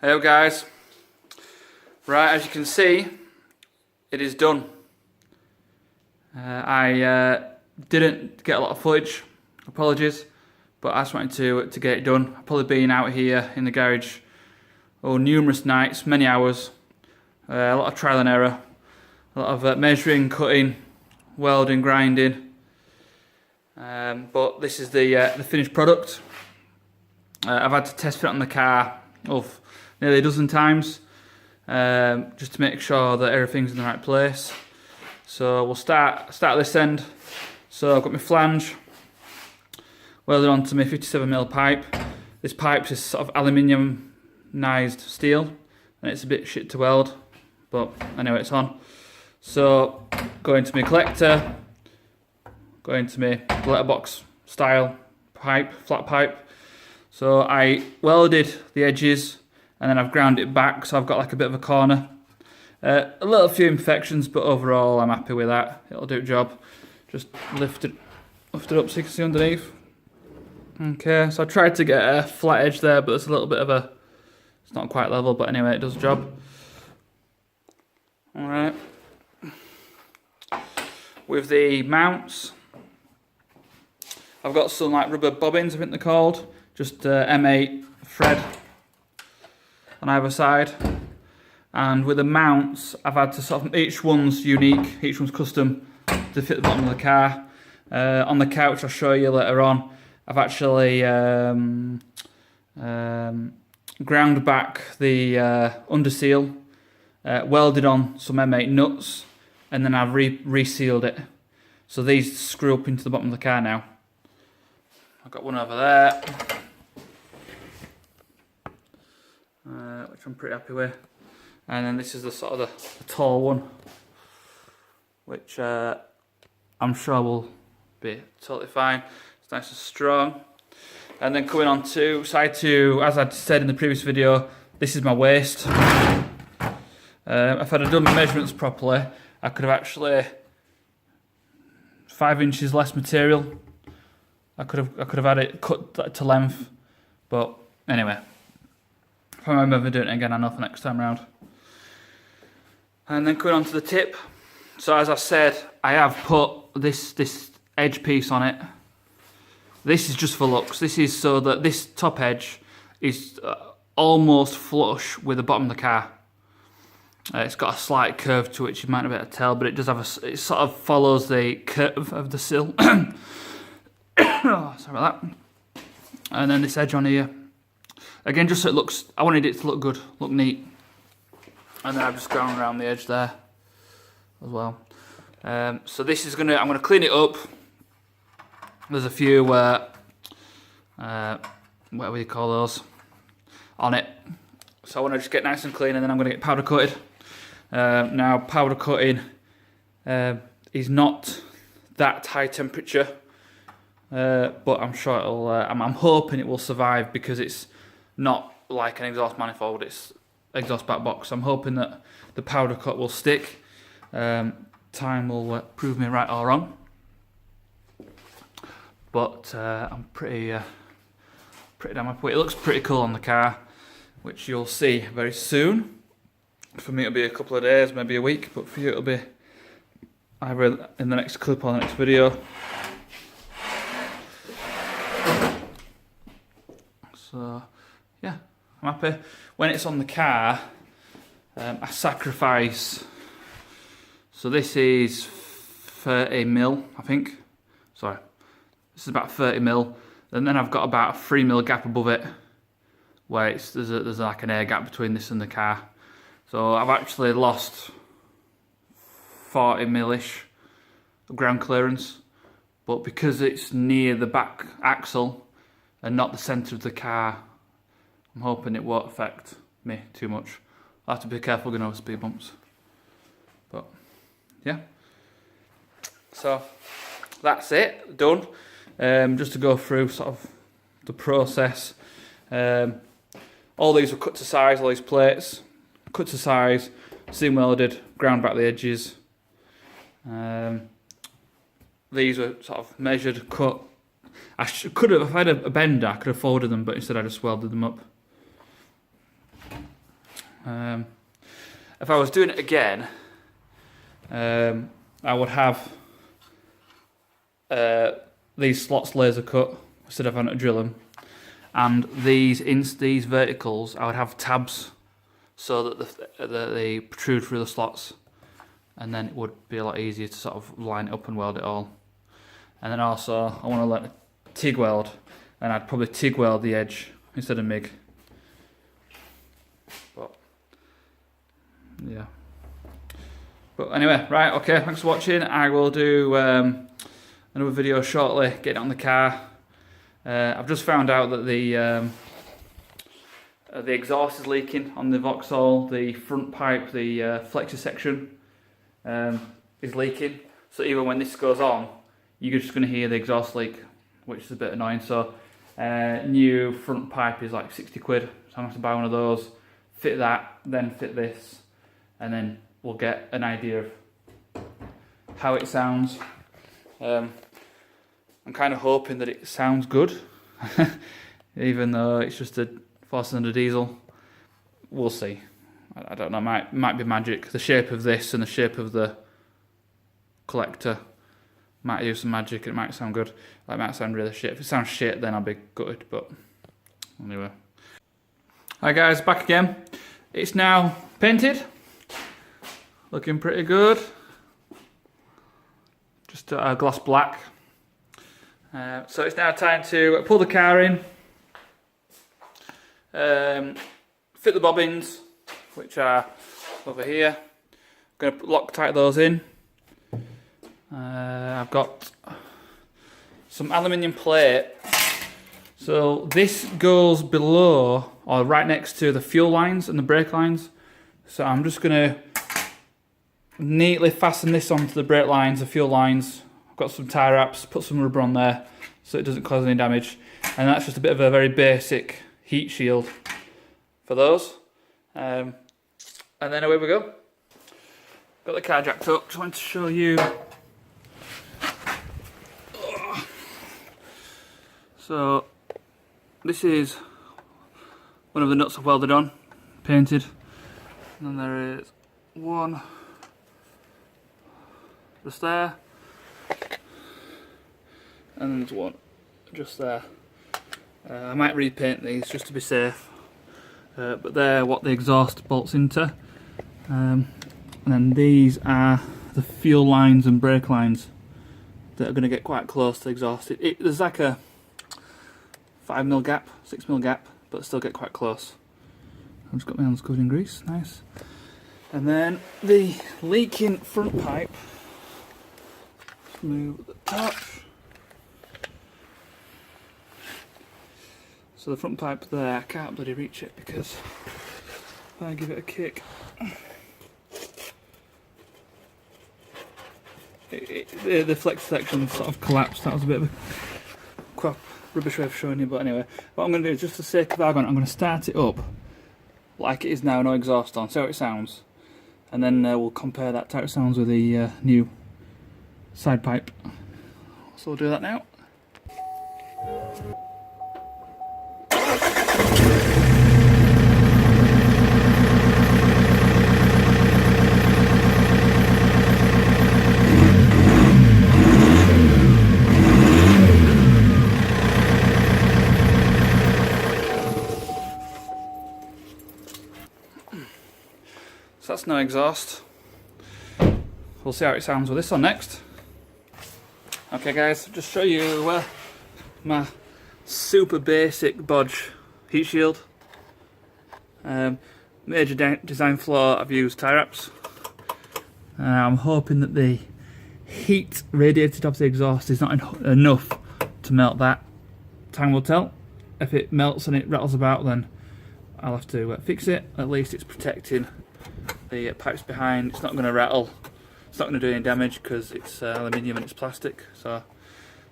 Hello guys, right, as you can see, it is done. I didn't get a lot of footage, apologies, but I just wanted to get it done. I've probably been out here in the garage numerous nights, many hours, a lot of trial and error, a lot of measuring, cutting, welding, grinding, but this is the finished product. I've had to test fit on the car nearly a dozen times, just to make sure that everything's in the right place. So we'll start this end. So I've got my flange welded onto my 57mm pipe. This pipe is sort of aluminiumised steel, and it's a bit shit to weld, but anyway, it's on. So go into my collector, go into my letterbox style pipe, flat pipe. So I welded the edges, and then I've ground it back, so I've got like a bit of a corner. A little few imperfections, but overall I'm happy with that. It'll do the job. Just lift it up so you can see underneath. Okay, so I tried to get a flat edge there, but it's a little bit of it's not quite level, but anyway, it does the job. Alright. With the mounts, I've got some like rubber bobbins, I think they're called. Just M8 thread on either side, and with the mounts I've had to sort of, each one's unique, each one's custom to fit the bottom of the car. On the couch, I'll show you later on, I've actually ground back the underseal, welded on some M8 nuts, and then I've resealed it. So these screw up into the bottom of the car now. I've got one over there, which I'm pretty happy with, and then this is the sort of the tall one, which I'm sure will be totally fine. It's nice and strong. And then coming on to side two, as I said in the previous video, this is my waist. If I'd have done my measurements properly, I could have actually 5 inches less material. I could have had it cut to length, but anyway. If I remember doing it again, I know for next time round. And then coming on to the tip. So as I said, I have put this edge piece on it. This is just for looks. This is so that this top edge is almost flush with the bottom of the car. It's got a slight curve to it, you might not be able to tell, but it does have it sort of follows the curve of the sill. Oh, sorry about that. And then this edge on here. Again, just so it looks, I wanted it to look good, look neat. And then I've just ground around the edge there as well. So this is I'm gonna clean it up. There's a few, what do you call those, on it. So I want to just get nice and clean, and then I'm gonna get powder coated. Now powder coating is not that high temperature, but I'm sure it'll, I'm hoping it will survive, because it's not like an exhaust manifold, it's exhaust back box. I'm hoping that the powder coat will stick. Time will prove me right or wrong, but I'm pretty damn happy. It looks pretty cool on the car, which you'll see very soon. For me it'll be a couple of days, maybe a week, but for you it'll be either in the next clip or the next video. So yeah, I'm happy. When it's on the car, I sacrifice, so this is 30mm, I think. Sorry, this is about 30mm, and then I've got about a 3mm gap above it, where there's like an air gap between this and the car. So I've actually lost 40mm-ish of ground clearance, but because it's near the back axle and not the centre of the car, I'm hoping it won't affect me too much. I'll have to be careful going over speed bumps. But yeah, so that's it, done. Just to go through sort of the process. All these were cut to size, all these plates, cut to size, seam welded, ground back the edges. These were sort of measured, cut. I could have, if I had a bender, I could have folded them, but instead I just welded them up. If I was doing it again, I would have these slots laser cut instead of having to drill them, and these verticals I would have tabs so that they protrude through the slots, and then it would be a lot easier to sort of line it up and weld it all. And then also I want to learn TIG weld, and I'd probably TIG weld the edge instead of MIG. But yeah. But anyway, right, okay, thanks for watching. I will do another video shortly, get it on the car. I've just found out that the exhaust is leaking on the Vauxhall. The front pipe, the flexor section, is leaking. So even when this goes on, you're just going to hear the exhaust leak, which is a bit annoying. So new front pipe is like 60 quid. So I'm going to have to buy one of those, fit that, then fit this, and then we'll get an idea of how it sounds. I'm kind of hoping that it sounds good, even though it's just a 4-cylinder diesel. We'll see. I don't know, might be magic. The shape of this and the shape of the collector might do some magic. It might sound good. It might sound really shit. If it sounds shit, then I'll be gutted, but anyway. Hi guys, back again. It's now painted. Looking pretty good. Just a gloss black. So it's now time to pull the car in, fit the bobbins, which are over here. I'm going to Loctite those in. I've got some aluminium plate. So this goes below or right next to the fuel lines and the brake lines. So I'm just going to neatly fasten this onto the brake lines, the fuel lines. I've got some tie wraps, put some rubber on there so it doesn't cause any damage. And that's just a bit of a very basic heat shield for those. And then away we go. Got the car jacked up, just wanted to show you. So this is one of the nuts I've welded on, painted. And then there is one just there, and then there's one just there. I might repaint these just to be safe, but they're what the exhaust bolts into, and then these are the fuel lines and brake lines that are going to get quite close to the exhaust. There's like a 5mm gap, 6mm gap, but still get quite close. I've just got my hands covered in grease, nice. And then the leaking front pipe. Move the top. So the front pipe there, I can't bloody reach it because if I give it a kick, the flex section sort of collapsed. That was a bit of a crap, rubbish way of showing you, but anyway, what I'm going to do is, just for the sake of argument, I'm going to start it up like it is now, no exhaust on, see how it sounds, and then we'll compare that to how it sounds with the new side pipe. So we'll do that now. So that's no exhaust. We'll see how it sounds with this on next. Okay guys, just show you my super basic bodge heat shield. Major design flaw, I've used tie wraps. I'm hoping that the heat radiated off the exhaust is not enough to melt that. Time will tell. If it melts and it rattles about, then I'll have to fix it. At least it's protecting the pipes behind. It's not going to rattle. It's not going to do any damage because it's aluminium and it's plastic. So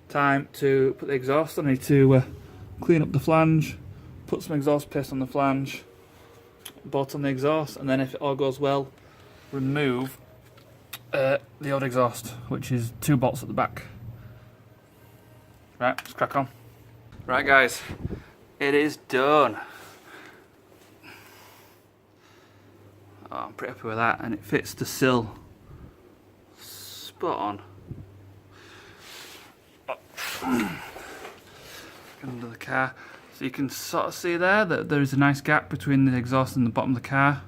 time to put the exhaust. I need to clean up the flange, put some exhaust paste on the flange, bolt on the exhaust, and then if it all goes well, remove the old exhaust, which is 2 bolts at the back. Right, let's crack on. Right guys, it is done. Oh, I'm pretty happy with that, and it fits the sill spot on. Under the car, so you can sort of see there that there is a nice gap between the exhaust and the bottom of the car.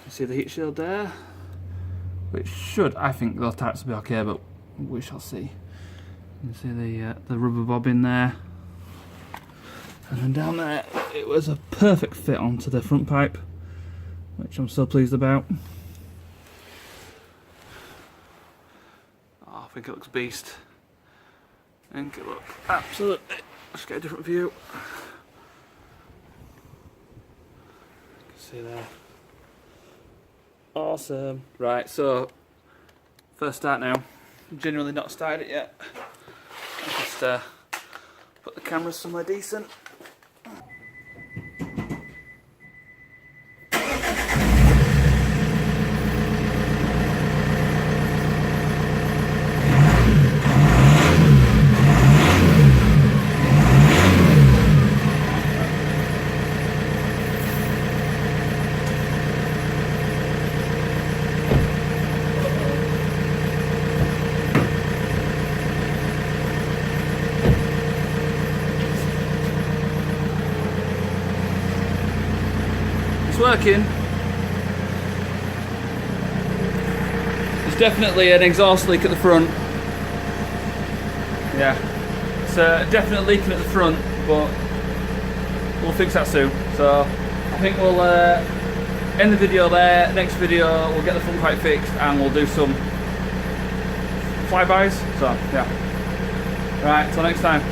You see the heat shield there, which should, I think, those types will be okay, but we shall see. You can see the rubber bobbin there, and then down there it was a perfect fit onto the front pipe, which I'm so pleased about. Oh, I think it looks beast. I think it looks absolutely. Let's get a different view. You can see there. Awesome. Right, so first start now. Genuinely not started it yet. Just put the camera somewhere decent. Working. There's definitely an exhaust leak at the front. Yeah, it's definitely leaking at the front, but we'll fix that soon. So I think we'll end the video there. Next video we'll get the front pipe fixed and we'll do some flybys. So yeah. Right, till next time.